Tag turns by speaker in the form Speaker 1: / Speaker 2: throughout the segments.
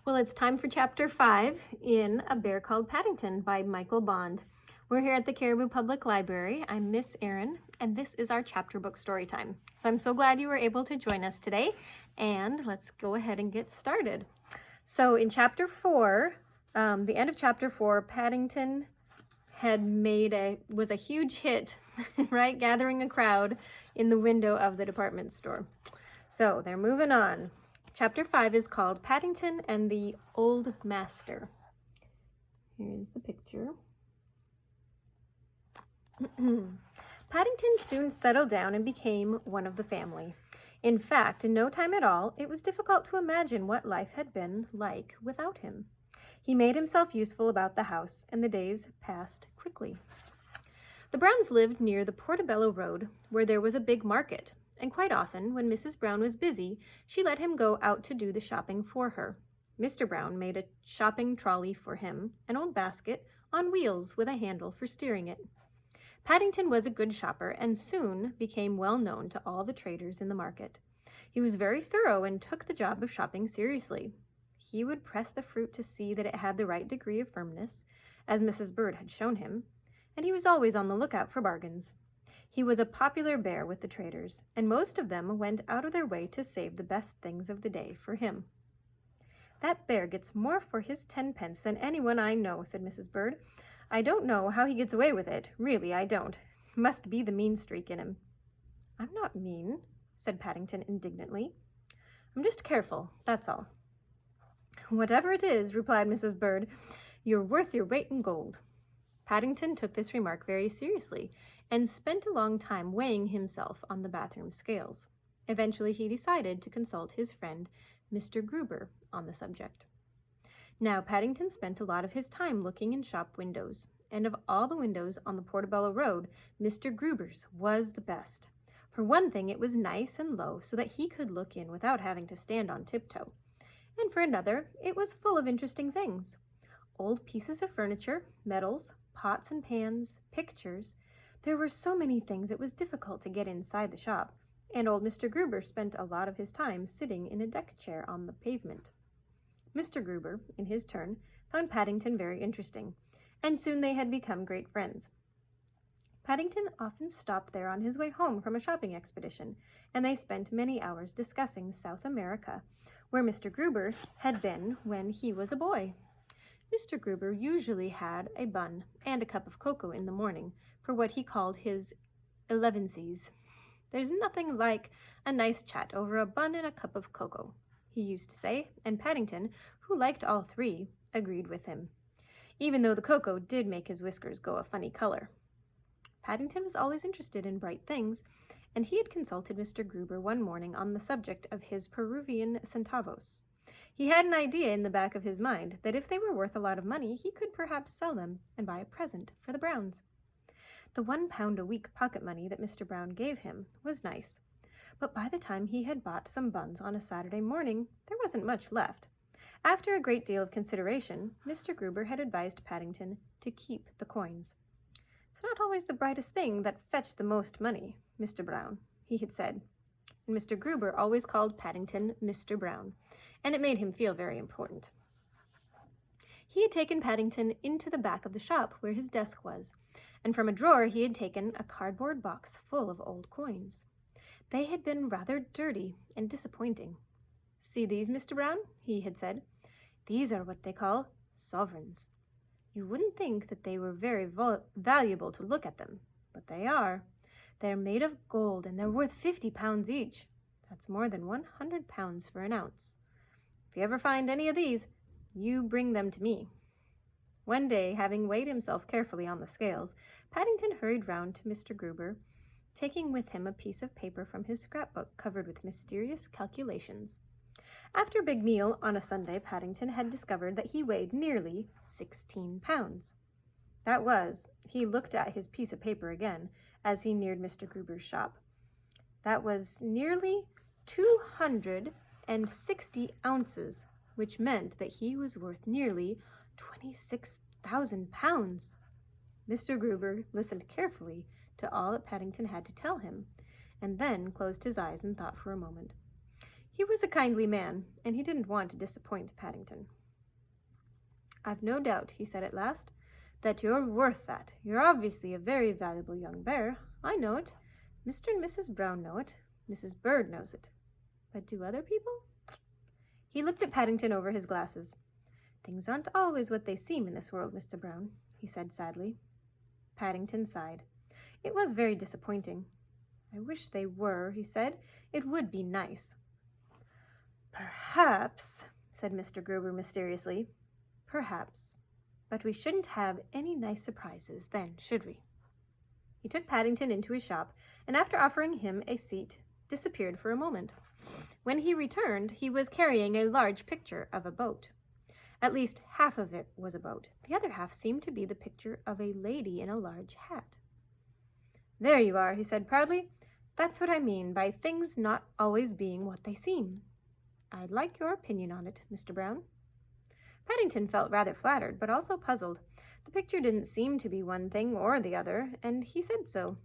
Speaker 1: Well, it's time for Chapter 5 in A Bear Called Paddington by Michael Bond. We're here at the Caribou Public Library. I'm Miss Erin, and this is our chapter book story time. So I'm so glad you were able to join us today, and let's go ahead and get started. So in Chapter 4, the end of Chapter 4, Paddington was a huge hit, right? Gathering a crowd in the window of the department store. So they're moving on. Chapter 5 is called Paddington and the Old Master. Here's the picture. Paddington soon settled down and became one of the family. In fact, in no time at all, it was difficult to imagine what life had been like without him. He made himself useful about the house, and the days passed quickly. The Browns lived near the Portobello Road, where there was a big market, and quite often, when Mrs. Brown was busy, she let him go out to do the shopping for her. Mr. Brown made a shopping trolley for him, an old basket on wheels with a handle for steering it. Paddington was a good shopper and soon became well known to all the traders in the market. He was very thorough and took the job of shopping seriously. He would press the fruit to see that it had the right degree of firmness, as Mrs. Bird had shown him, and he was always on the lookout for bargains. He was a popular bear with the traders, and most of them went out of their way to save the best things of the day for him. "That bear gets more for his 10 pence than anyone I know," said Mrs. Bird. "I don't know how he gets away with it. Really, I don't. Must be the mean streak in him." "I'm not mean," said Paddington indignantly. "I'm just careful, that's all." "Whatever it is," replied Mrs. Bird, "you're worth your weight in gold." Paddington took this remark very seriously and spent a long time weighing himself on the bathroom scales. Eventually, he decided to consult his friend, Mr. Gruber, on the subject. Now, Paddington spent a lot of his time looking in shop windows, and of all the windows on the Portobello Road, Mr. Gruber's was the best. For one thing, it was nice and low so that he could look in without having to stand on tiptoe. And for another, it was full of interesting things. Old pieces of furniture, medals, pots and pans, pictures. There were so many things it was difficult to get inside the shop, and old Mr. Gruber spent a lot of his time sitting in a deck chair on the pavement. Mr. Gruber, in his turn, found Paddington very interesting, and soon they had become great friends. Paddington often stopped there on his way home from a shopping expedition, and they spent many hours discussing South America, where Mr. Gruber had been when he was a boy. Mr. Gruber usually had a bun and a cup of cocoa in the morning for what he called his elevensies. "There's nothing like a nice chat over a bun and a cup of cocoa," he used to say, and Paddington, who liked all three, agreed with him, even though the cocoa did make his whiskers go a funny color. Paddington was always interested in bright things, and he had consulted Mr. Gruber one morning on the subject of his Peruvian centavos. He had an idea in the back of his mind that if they were worth a lot of money, he could perhaps sell them and buy a present for the Browns. The £1 a week pocket money that Mr. Brown gave him was nice, but by the time he had bought some buns on a Saturday morning, there wasn't much left. After a great deal of consideration, Mr. Gruber had advised Paddington to keep the coins. "It's not always the brightest thing that fetched the most money, Mr. Brown," he had said, and Mr. Gruber always called Paddington Mr. Brown, and it made him feel very important. He had taken Paddington into the back of the shop where his desk was, and from a drawer he had taken a cardboard box full of old coins. They had been rather dirty and disappointing. "See these, Mr. Brown?" he had said. "These are what they call sovereigns. You wouldn't think that they were very valuable to look at them, but they are. They're made of gold, and they're worth £50 each. That's more than £100 for an ounce. If you ever find any of these, you bring them to me." One day, having weighed himself carefully on the scales, Paddington hurried round to Mr. Gruber, taking with him a piece of paper from his scrapbook covered with mysterious calculations. After a big meal on a Sunday, Paddington had discovered that he weighed nearly 16 pounds. He looked at his piece of paper again as he neared Mr. Gruber's shop. That was nearly 260 ounces, which meant that he was worth nearly 26,000 pounds. Mr. Gruber listened carefully to all that Paddington had to tell him, and then closed his eyes and thought for a moment. He was a kindly man, and he didn't want to disappoint Paddington. "I've no doubt," he said at last, "that you're worth that. You're obviously a very valuable young bear. I know it. Mr. and Mrs. Brown know it. Mrs. Bird knows it. But do other people?" He looked at Paddington over his glasses. "Things aren't always what they seem in this world, Mr. Brown," he said sadly. Paddington sighed. It was very disappointing. "I wish they were," he said. "It would be nice." "Perhaps," said Mr. Gruber mysteriously, "perhaps. But we shouldn't have any nice surprises then, should we?" He took Paddington into his shop, and after offering him a seat, disappeared for a moment. When he returned, he was carrying a large picture of a boat. At least half of it was a boat. The other half seemed to be the picture of a lady in a large hat. "There you are," he said proudly. "That's what I mean by things not always being what they seem. I'd like your opinion on it, Mr. Brown." Paddington felt rather flattered, but also puzzled. The picture didn't seem to be one thing or the other, and he said so.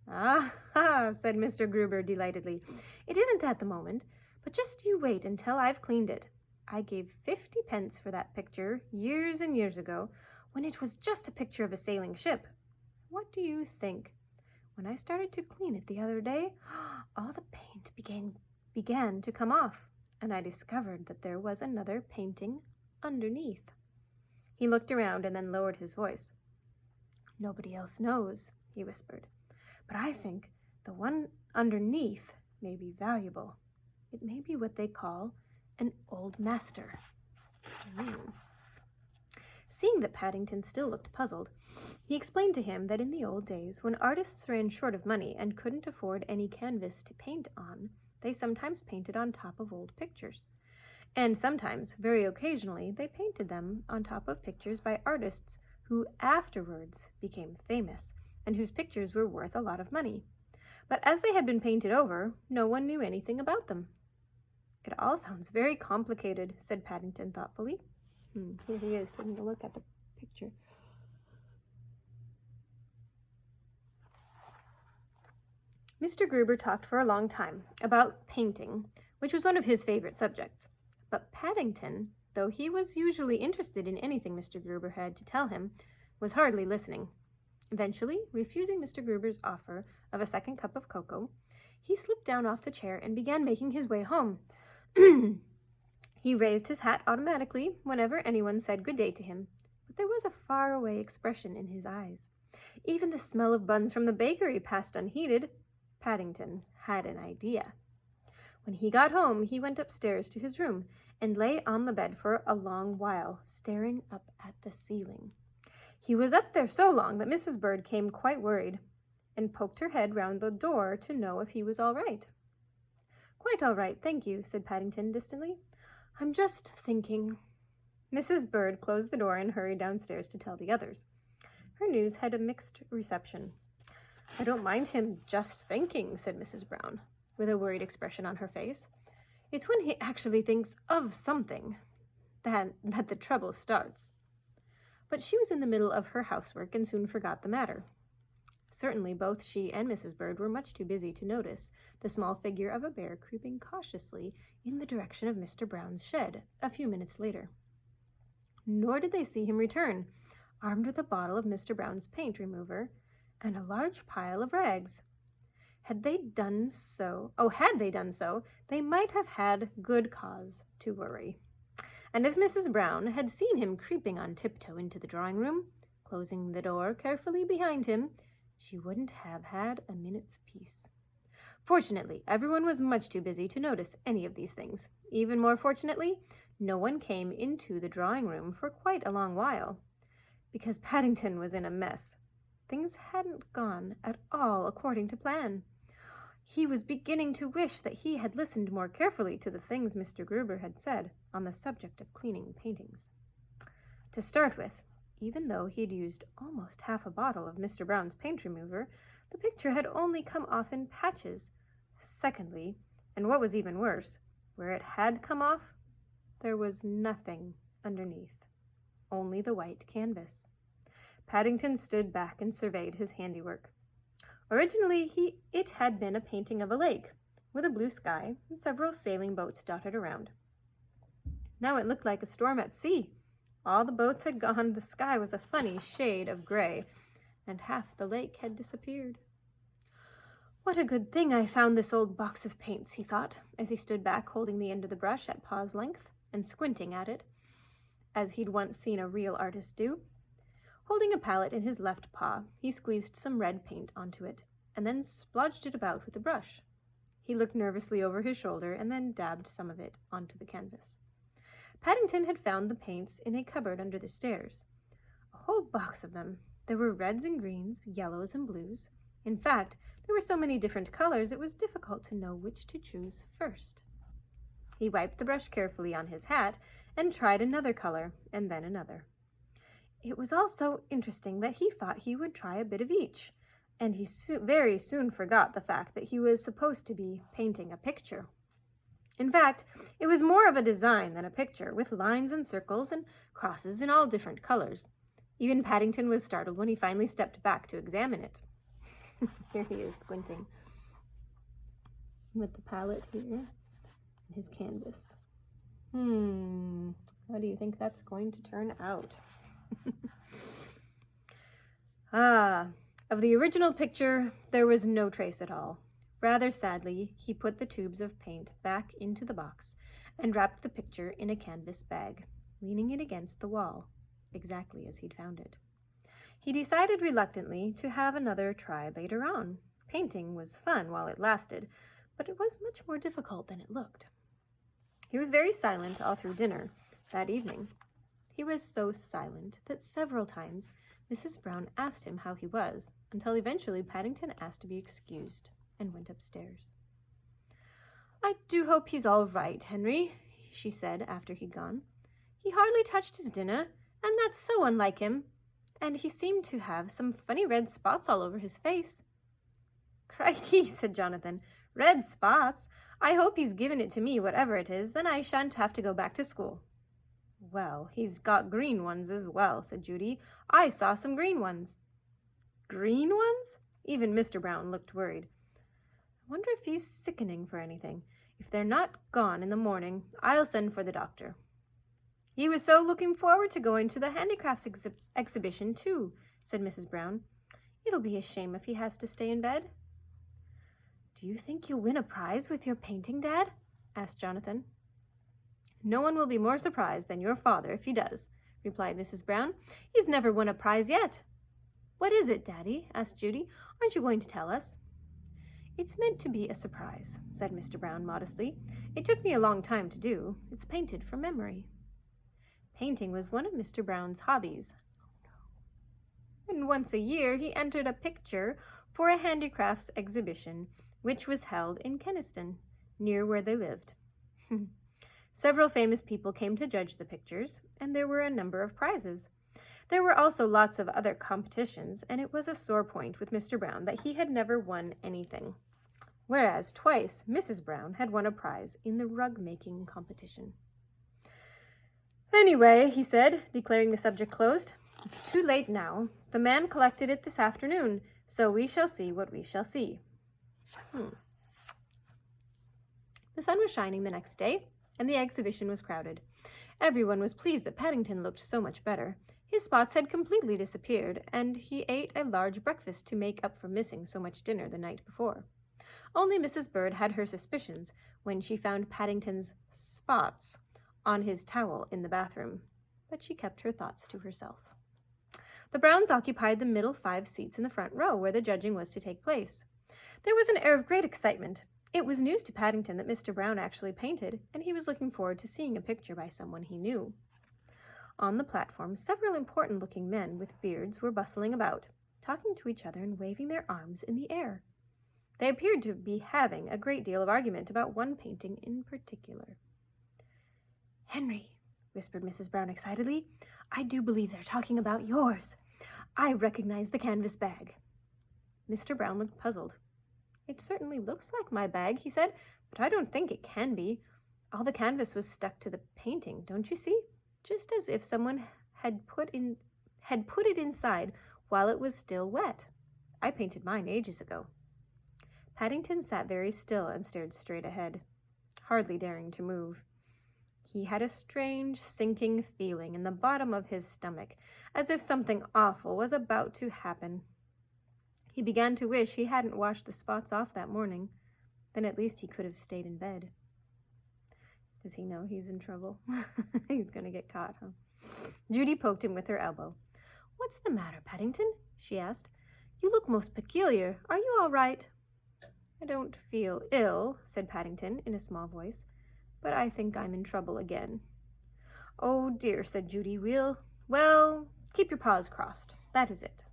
Speaker 1: "Ah, ha," said Mr. Gruber delightedly. "It isn't at the moment, but just you wait until I've cleaned it. I gave 50 pence for that picture years and years ago, when it was just a picture of a sailing ship. What do you think? When I started to clean it the other day, all the paint began to come off, and I discovered that there was another painting underneath." He looked around and then lowered his voice. "Nobody else knows," he whispered, "but I think the one underneath may be valuable. It may be what they call an old master." Seeing that Paddington still looked puzzled, he explained to him that in the old days, when artists ran short of money and couldn't afford any canvas to paint on, they sometimes painted on top of old pictures. And sometimes, very occasionally, they painted them on top of pictures by artists who afterwards became famous and whose pictures were worth a lot of money. But as they had been painted over, no one knew anything about them. "It all sounds very complicated," said Paddington thoughtfully. Here he is taking a look at the picture. Mr. Gruber talked for a long time about painting, which was one of his favorite subjects. But Paddington, though he was usually interested in anything Mr. Gruber had to tell him, was hardly listening. Eventually, refusing Mr. Gruber's offer of a second cup of cocoa, he slipped down off the chair and began making his way home. He raised his hat automatically whenever anyone said good day to him, but there was a faraway expression in his eyes. Even the smell of buns from the bakery passed unheeded. Paddington had an idea. When he got home, he went upstairs to his room and lay on the bed for a long while, staring up at the ceiling. He was up there so long that Mrs. Bird came quite worried and poked her head round the door to know if he was all right. "Quite all right, thank you," said Paddington distantly. "I'm just thinking." Mrs. Bird closed the door and hurried downstairs to tell the others. Her news had a mixed reception. "I don't mind him just thinking," said Mrs. Brown, with a worried expression on her face. "It's when he actually thinks of something that the trouble starts." But she was in the middle of her housework and soon forgot the matter. Certainly both she and Mrs. Bird were much too busy to notice the small figure of a bear creeping cautiously in the direction of Mr. Brown's shed a few minutes later. Nor did they see him return, armed with a bottle of Mr. Brown's paint remover and a large pile of rags. Had they done so, they might have had good cause to worry. And if Mrs. Brown had seen him creeping on tiptoe into the drawing room, closing the door carefully behind him, she wouldn't have had a minute's peace. Fortunately, everyone was much too busy to notice any of these things. Even more fortunately, no one came into the drawing room for quite a long while, because Paddington was in a mess. Things hadn't gone at all according to plan. He was beginning to wish that he had listened more carefully to the things Mr. Gruber had said on the subject of cleaning paintings. To start with, even though he had used almost half a bottle of Mr. Brown's paint remover, the picture had only come off in patches. Secondly, and what was even worse, where it had come off, there was nothing underneath, only the white canvas. Paddington stood back and surveyed his handiwork. Originally, it had been a painting of a lake, with a blue sky and several sailing boats dotted around. Now it looked like a storm at sea, All the boats had gone, the sky was a funny shade of gray, and half the lake had disappeared. What a good thing I found this old box of paints, he thought, as he stood back holding the end of the brush at paw's length and squinting at it, as he'd once seen a real artist do. Holding a palette in his left paw, he squeezed some red paint onto it, and then splodged it about with the brush. He looked nervously over his shoulder and then dabbed some of it onto the canvas. Paddington had found the paints in a cupboard under the stairs. A whole box of them. There were reds and greens, yellows and blues. In fact, there were so many different colors it was difficult to know which to choose first. He wiped the brush carefully on his hat and tried another color and then another. It was all so interesting that he thought he would try a bit of each, and he very soon forgot the fact that he was supposed to be painting a picture. In fact, it was more of a design than a picture, with lines and circles and crosses in all different colors. Even Paddington was startled when he finally stepped back to examine it. Here he is squinting with the palette here and his canvas. How do you think that's going to turn out? Of the original picture, there was no trace at all. Rather sadly, he put the tubes of paint back into the box and wrapped the picture in a canvas bag, leaning it against the wall, exactly as he'd found it. He decided reluctantly to have another try later on. Painting was fun while it lasted, but it was much more difficult than it looked. He was very silent all through dinner that evening. He was so silent that several times Mrs. Brown asked him how he was, until eventually Paddington asked to be excused and went upstairs. "I do hope he's all right, Henry," she said after he'd gone. "He hardly touched his dinner, and that's so unlike him. And he seemed to have some funny red spots all over his face." "Crikey," said Jonathan. "Red spots? I hope he's given it to me, whatever it is, then I shan't have to go back to school." "Well, he's got green ones as well," said Judy. "I saw some green ones." "Green ones?" Even Mr. Brown looked worried. "I wonder if he's sickening for anything. If they're not gone in the morning, I'll send for the doctor." "He was so looking forward to going to the handicrafts exhibition, too," said Mrs. Brown. "It'll be a shame if he has to stay in bed." "Do you think you'll win a prize with your painting, Dad?" asked Jonathan. "No one will be more surprised than your father if he does," replied Mrs. Brown. "He's never won a prize yet." "What is it, Daddy?" asked Judy. "Aren't you going to tell us?" "It's meant to be a surprise," said Mr. Brown modestly. "It took me a long time to do. It's painted from memory." Painting was one of Mr. Brown's hobbies. And once a year he entered a picture for a handicrafts exhibition, which was held in Keniston, near where they lived. Several famous people came to judge the pictures, and there were a number of prizes. There were also lots of other competitions, and it was a sore point with Mr. Brown that he had never won anything, whereas twice Mrs. Brown had won a prize in the rug-making competition. "Anyway," he said, declaring the subject closed, "it's too late now. The man collected it this afternoon, so we shall see what we shall see." The sun was shining the next day, and the exhibition was crowded. Everyone was pleased that Paddington looked so much better. His spots had completely disappeared, and he ate a large breakfast to make up for missing so much dinner the night before. Only Mrs. Bird had her suspicions when she found Paddington's spots on his towel in the bathroom, but she kept her thoughts to herself. The Browns occupied the middle 5 seats in the front row where the judging was to take place. There was an air of great excitement. It was news to Paddington that Mr. Brown actually painted, and he was looking forward to seeing a picture by someone he knew. On the platform, several important-looking men with beards were bustling about, talking to each other and waving their arms in the air. They appeared to be having a great deal of argument about one painting in particular. "Henry," whispered Mrs. Brown excitedly, "I do believe they're talking about yours. I recognize the canvas bag." Mr. Brown looked puzzled. "It certainly looks like my bag," he said, "but I don't think it can be. All the canvas was stuck to the painting, don't you see? Just as if someone had put it inside while it was still wet. I painted mine ages ago." Paddington sat very still and stared straight ahead, hardly daring to move. He had a strange, sinking feeling in the bottom of his stomach, as if something awful was about to happen. He began to wish he hadn't washed the spots off that morning. Then at least he could have stayed in bed. Does he know he's in trouble? He's going to get caught, huh? Judy poked him with her elbow. "What's the matter, Paddington?" she asked. "You look most peculiar. Are you all right?" "I don't feel ill," said Paddington in a small voice, "but I think I'm in trouble again." "Oh, dear," said Judy. Well, keep your paws crossed. That is it."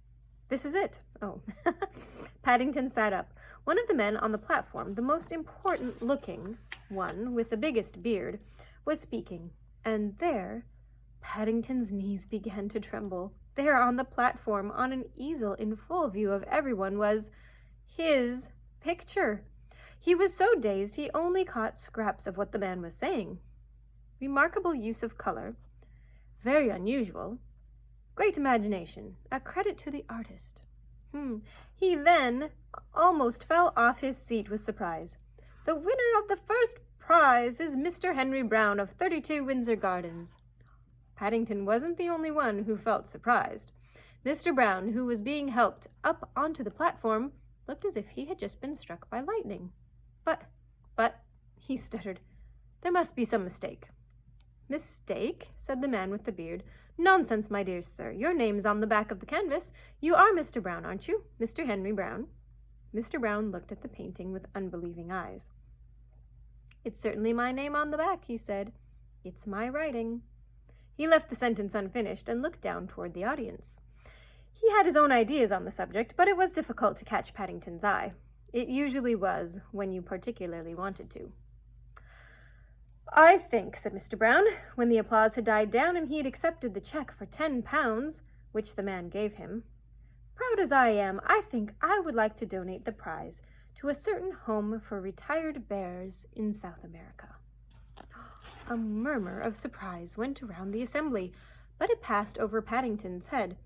Speaker 1: "This is it." "Oh." Paddington sat up. One of the men on the platform, the most important-looking one with the biggest beard, was speaking. And there, Paddington's knees began to tremble. There on the platform, on an easel in full view of everyone, was his picture. He was so dazed he only caught scraps of what the man was saying. Remarkable use of color. Very unusual. Great imagination. A credit to the artist. He then almost fell off his seat with surprise. "The winner of the first prize is Mr. Henry Brown of 32 Windsor Gardens." Paddington wasn't the only one who felt surprised. Mr. Brown, who was being helped up onto the platform, looked as if he had just been struck by lightning. But, he stuttered, "there must be some mistake." "Mistake?" said the man with the beard. "Nonsense, my dear sir. Your name's on the back of the canvas. You are Mr. Brown, aren't you? Mr. Henry Brown?" Mr. Brown looked at the painting with unbelieving eyes. "It's certainly my name on the back," he said. "It's my writing." He left the sentence unfinished and looked down toward the audience. He had his own ideas on the subject, but it was difficult to catch Paddington's eye. It usually was when you particularly wanted to. "I think," said Mr. Brown, when the applause had died down and he had accepted the check for £10, which the man gave him, "proud as I am, I think I would like to donate the prize to a certain home for retired bears in South America." A murmur of surprise went around the assembly, but it passed over Paddington's head,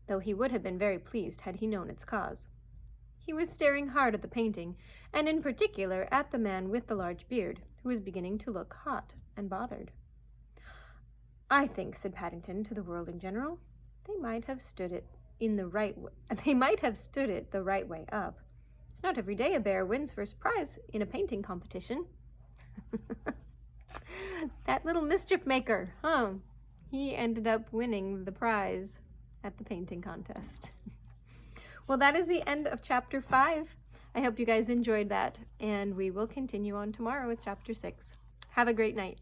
Speaker 1: though he would have been very pleased had he known its cause. He was staring hard at the painting, and in particular at the man with the large beard, who was beginning to look hot and bothered. "I think," said Paddington to the world in general, "they might have stood it the right way up. It's not every day a bear wins first prize in a painting competition." That little mischief maker, huh? He ended up winning the prize at the painting contest. Well, that is the end of chapter 5. I hope you guys enjoyed that, and we will continue on tomorrow with chapter 6. Have a great night.